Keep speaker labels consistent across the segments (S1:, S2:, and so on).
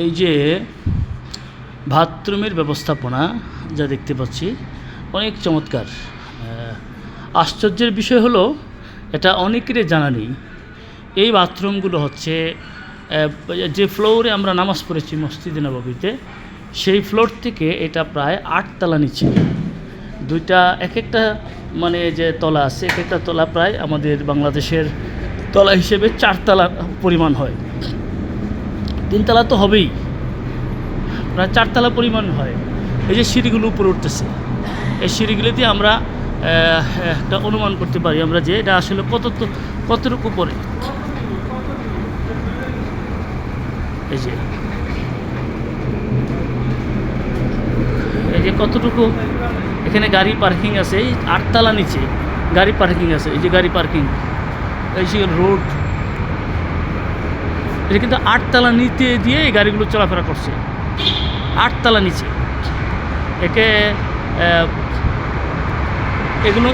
S1: এই যে বাথরুমের ব্যবস্থাপনা যা দেখতে পাচ্ছি অনেক চমৎকার। আশ্চর্যের বিষয় হলো এটা অনেকেরই জানা নেই। এই বাথরুমগুলো হচ্ছে যে ফ্লোরে আমরা নামাজ পড়েছি মসজিদে নববীতে, সেই ফ্লোর থেকে এটা প্রায় 8 তলা নিচে। দুইটা এক একটা মানে যে তলা আছে, এক একটা তলা প্রায় আমাদের বাংলাদেশের তলা হিসেবে 4 তলা পরিমাণ হয়। 3 তলা তো হবেই, প্রায় 4 তলা পরিমাণ হয়। এই যে সিঁড়িগুলো উপরে উঠতেছে, এই সিঁড়িগুলো দিয়ে আমরা একটা অনুমান করতে পারি আমরা যে এটা আসলে কতটুকু পরে। এই যে কতটুকু এখানে গাড়ি পার্কিং আছে। এই 8 তলা নিচে গাড়ি পার্কিং আছে। এই যে গাড়ি পার্কিং, এই যে রোড, এটা কিন্তু 8 তলা নিচে দিয়ে এই গাড়িগুলো চলাফেরা করছে। 8 তলা নিচে একে এগুলো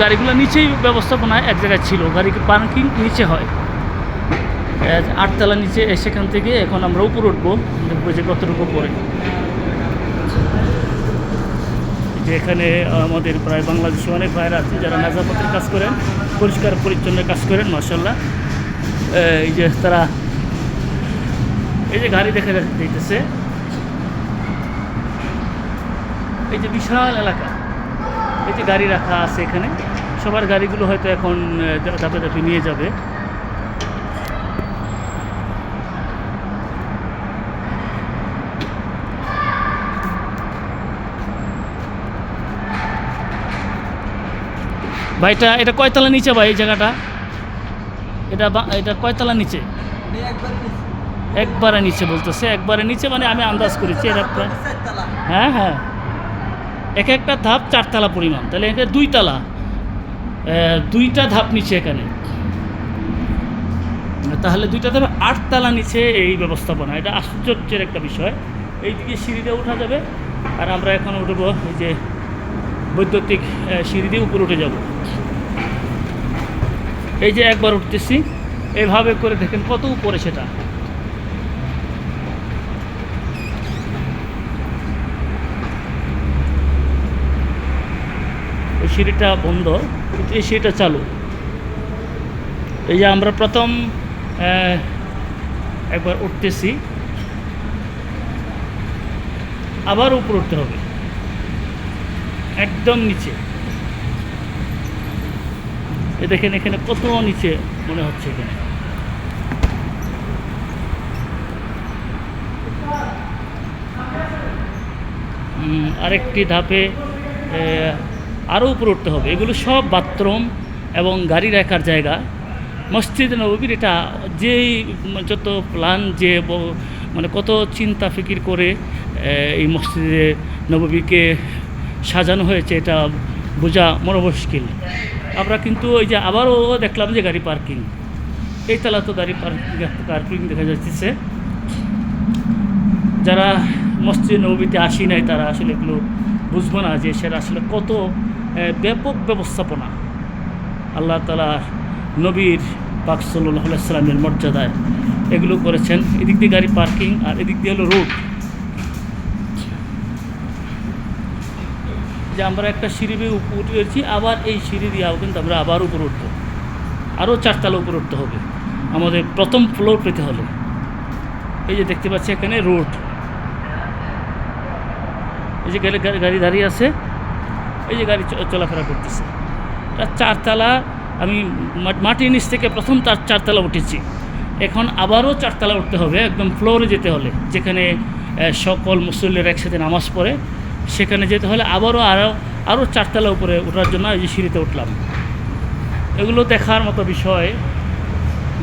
S1: গাড়িগুলো নিচেই ব্যবস্থাপনায় এক জায়গায় ছিল, গাড়ি পার্কিং নিচে হয়। 8 তলা নিচে সেখান থেকে এখন আমরা উপরে উঠবো, দেখবো যে কতটুকু পরে। যে এখানে আমাদের প্রায় বাংলাদেশে অনেক ভাইরা আছে যারা নাজাফতের কাজ করেন, পরিষ্কার পরিচ্ছন্ন কাজ করেন, মাশাআল্লাহ। এই যে তারা এই যে গাড়ি দেখা যাইতেছে, এই যে বিশাল এলাকা, এই যে গাড়ি রাখা আছে এখানে, সবার গাড়িগুলো হয়তো এখন ধাপে ধাপে নিয়ে যাবে। ভাইটা এটা কয়তলা নিচে ভাই? এই জায়গাটা এটা কয়তলা নিচে? একবারে নিচে বলতেছে, একবারে নিচে মানে আমি আন্দাজ করেছি এটা প্রায়, হ্যাঁ হ্যাঁ, এক একটা ধাপ 4 তলা পরিমাণ, তাহলে এটা 2 তলা, 2টা ধাপ নিচে এখানে, তাহলে 2টা ধাপ 8 তলা নিচে এই ব্যবস্থাপনা। এটা আশ্চর্যের একটা বিষয়। এইদিকে সিঁড়ি দিয়ে ওঠা যাবে, আর আমরা এখন উঠবো এই যে বৈদ্যুতিক সিঁড়ি দিয়ে উপরে উঠে যাব। এই যে একবার উঠতেছি, এইভাবে করে দেখেন কত উপরে সেটা। এই সিঁড়িটা বন্ধ, কিন্তু এই সিঁড়িটা চালু। এই যে আমরা প্রথম একবার উঠতেছি, আবার উপরে উঠতে হবে একদম নিচে। এ দেখেন এখানে কত নিচে মনে হচ্ছে। এখানে আরেকটি ধাপে আরও উপরে উঠতে হবে। এগুলো সব বাথরুম এবং গাড়ি রাখার জায়গা। মসজিদে নববীর এটা যেই যত প্ল্যান, যে মানে কত চিন্তা ফিকির করে এই মসজিদে নববীকে সাজানো হয়েছে, এটা বোঝা বড় মুশকিল। আমরা কিন্তু ওই যে আবারও দেখলাম যে গাড়ি পার্কিং, এই তলা তো গাড়ি পার্কিং দেখা যাচ্ছে। যারা মসজিদ নববীতে আসি নাই তারা আসলে এগুলো বুঝবো না যে সেটা আসলে কত ব্যাপক ব্যবস্থাপনা আল্লাহ তাআলা নবীর পাক সাল্লাল্লাহু আলাইহি সাল্লামের মর্যাদায় এগুলো করেছেন। এদিক দিয়ে গাড়ি পার্কিং, আর এদিক দিয়ে হলো রোড। যে আমরা একটা সিঁড়ি দিয়ে উঠে গেছি, আবার এই সিঁড়ি দিয়েও কিন্তু আমরা আবার উপরে উঠবো, আরও 4 তলা উপরে উঠতে হবে আমাদের প্রথম ফ্লোর পেতে হলে। এই যে দেখতে পাচ্ছি এখানে রোড, এই যে গাড়ি দাঁড়িয়ে আছে, এই যে গাড়ি চলাফেরা করতেছে। 4 তলা আমি মাটির নিচ থেকে প্রথম 4 তলা উঠেছি, এখন আবারও 4 তলা উঠতে হবে একদম ফ্লোরে যেতে হলে, যেখানে সকল মুসল্লিরা একসাথে নামাজ পড়ে, সেখানে যেতে হলে আরও 4 তলা উপরে ওঠার জন্য এই যে সিঁড়িতে উঠলাম। এগুলো দেখার মতো বিষয়,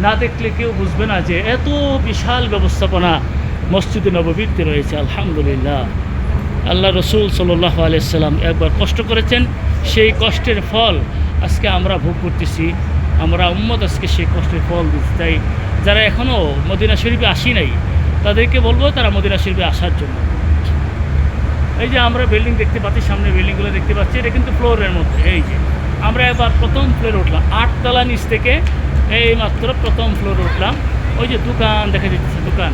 S1: না দেখলে কেউ বুঝবে না যে এত বিশাল ব্যবস্থাপনা মসজিদে নববীতে রয়েছে। আলহামদুলিল্লাহ, আল্লাহ রসুল সাল্লাল্লাহু আলাইহি সাল্লাম একবার কষ্ট করেছেন, সেই কষ্টের ফল আজকে আমরা ভোগ করতেছি। আমরা উম্মত আজকে সেই কষ্টের ফল দিচ্ছি। তাই যারা এখনও মদিনা শরীফে আসি নাই তাদেরকে বলবো তারা মদিনা শরীফে আসার জন্য। এই যে আমরা বিল্ডিং দেখতে পাচ্ছি, সামনে বিল্ডিংগুলো দেখতে পাচ্ছি, এটা কিন্তু ফ্লোরের মধ্যে। এই যে আমরা এবার প্রথম ফ্লোরে উঠলাম, 8 তলা নিচ থেকে এই মাত্র প্রথম ফ্লোরে উঠলাম। ওই যে দোকান দেখা যাচ্ছে, দোকান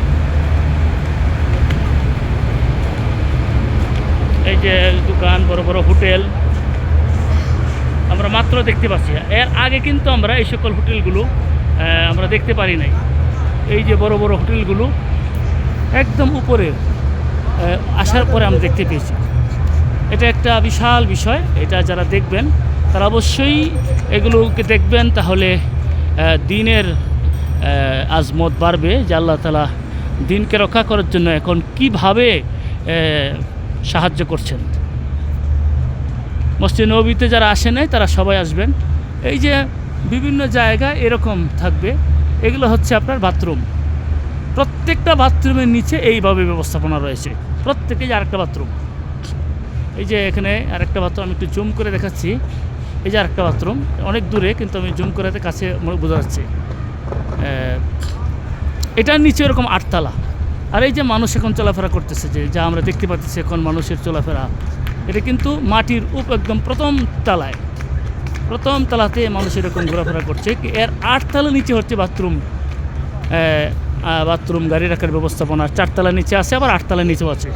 S1: এই যে দোকান, বড় বড় হোটেল আমরা মাত্র দেখতে পাচ্ছি। এর আগে কিন্তু আমরা এই সকল হোটেলগুলো আমরা দেখতে পারি নাই। এই যে বড় বড় হোটেলগুলো একদম উপরে আসার পরে আমরা দেখতে পেয়েছি। এটা একটা বিশাল বিষয়। এটা যারা দেখবেন তারা অবশ্যই এগুলোকে দেখবেন, তাহলে দিনের আজমত বাড়বে যে আল্লাহ তাআলা দিনকে রক্ষা করার জন্য এখন কিভাবে সাহায্য করছেন। মসজিদ নববীতে যারা আসে নাই তারা সবাই আসবেন। এই যে বিভিন্ন জায়গায় এরকম থাকবে, এগুলো হচ্ছে আপনার বাথরুম। প্রত্যেকটা বাথরুমের নিচে এইভাবে ব্যবস্থাপনা রয়েছে, প্রত্যেকে যে আরেকটা বাথরুম। এই যে এখানে আরেকটা বাথরুম আমি একটু জুম করে দেখাচ্ছি। এই যে আরেকটা বাথরুম, অনেক দূরে কিন্তু আমি জুম করে কাছে বোঝা যাচ্ছে। এটার নিচে এরকম 8 তলা। আর এই যে মানুষ এখন চলাফেরা করতেছে, যে যা আমরা দেখতে পাচ্ছি এখন মানুষের চলাফেরা, এটা কিন্তু মাটির একদম প্রথম তলাতে মানুষ এরকম ঘোরাফেরা করছে। এর 8 তলা নিচে হচ্ছে বাথরুম, গাড়ি রাখার ব্যবস্থাপনা। 4 তলা নিচে আছে, আবার 8 তলা নিচেও আছে।